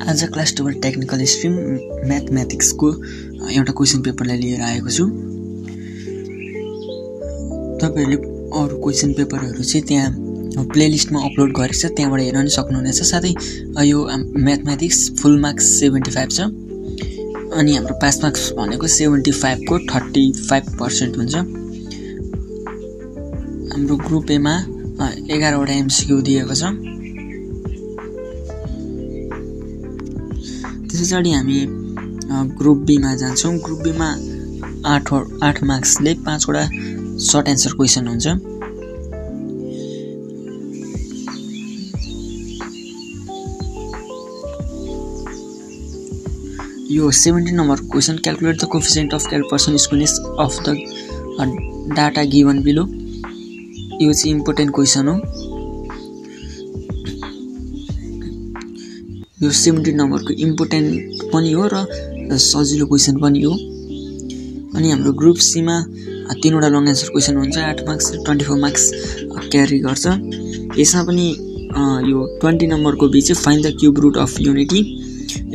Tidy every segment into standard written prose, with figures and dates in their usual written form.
आज class 12 technical stream mathematics को एउटा क्वेशन पेपरलाई लिएर आएको छु। तपाईहरुले अरु क्वेशन पेपरहरु चाहिँ त्यहाँ प्लेलिस्टमा अपलोड गरेको छ, त्यहाँबाट हेर्न पनि सक्नुहुनेछ। साथै यो मैथमेटिक्स फुल मार्क्स 75 छ अनि हाम्रो पास मार्क्स भनेको 75 को 35% हुन्छ। हाम्रो ग्रुप ए मा 11 वटा एमसीक्यू दिएको छ। त्यसैगरी हामी ग्रुप बी मा जान्छौं। ग्रुप बी मा 8 मार्क्सले 5 वटा सर्ट आन्सर क्वेशन हुन्छ। यो 17 नम्बरको question, calculate the coefficient of person skewness of the data given below. यो चाहिँ इम्पोर्टेन्ट क्वेशन हो। यो 17 नम्बरको इम्पोर्टेन्ट पनि हो र सजिलो क्वेशन पनि हो। अनि हाम्रो ग्रुप सी मा 3 वटा लङ आन्सर क्वेशन हुन्छ। 8 मार्क्स र 24 मार्क्स क्यारी गर्छ। यसमा पनि यो 20 नम्बरको बी चाहिँ find the cube root of unity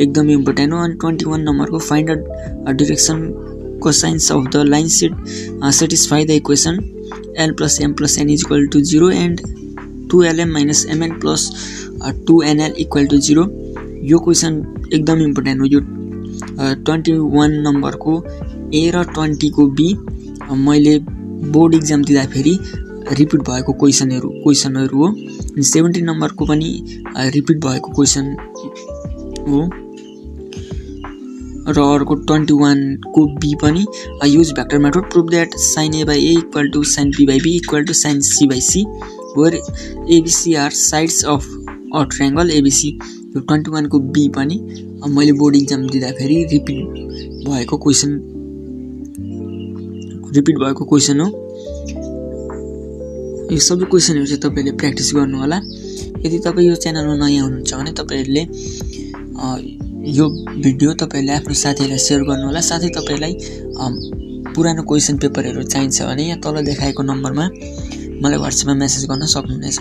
एकदम इम्पोर्टेन्ट हो। अनि 21 नम्बरको find the direction cosines of the line satisfy the equation l plus m plus n is equal to 0 and 2lm minus mn plus 2nl equal to 0। यो question एकदम important हो। यो 21 नम्बरको ए र 20 को बी मैले बोर्ड एक्जाम दिँदा फेरि रिपिट भएको क्वेशनहरु हो। 17 नम्बरको पनि रिपिट भएको क्वेशन हो र अर्को 21 को बी पनि use vector method proof that sin a by a equal to sin b by b equal to sin c by c where abc are sides of a triangle abc। यो 21 को be पनि मैले board exam दिँदा फेरि repeat भएको question हो। यो सबै क्वेशनहरु चाहिँ तपाईले प्र्याक्टिस गर्नु होला। यदि तपाई यो च्यानलमा नयाँ हुनुहुन्छ भने तपाईहरुले यो भिडियो तपाईले आफ्नो साथीहरुलाई शेयर गर्नु होला। साथै तपाईलाई पुरानो क्वेशन पेपरहरु चाहिन्छ भने यहाँ तल देखाएको नम्बरमा मलाई WhatsApp मा मेसेज गर्न सक्नुहुनेछ।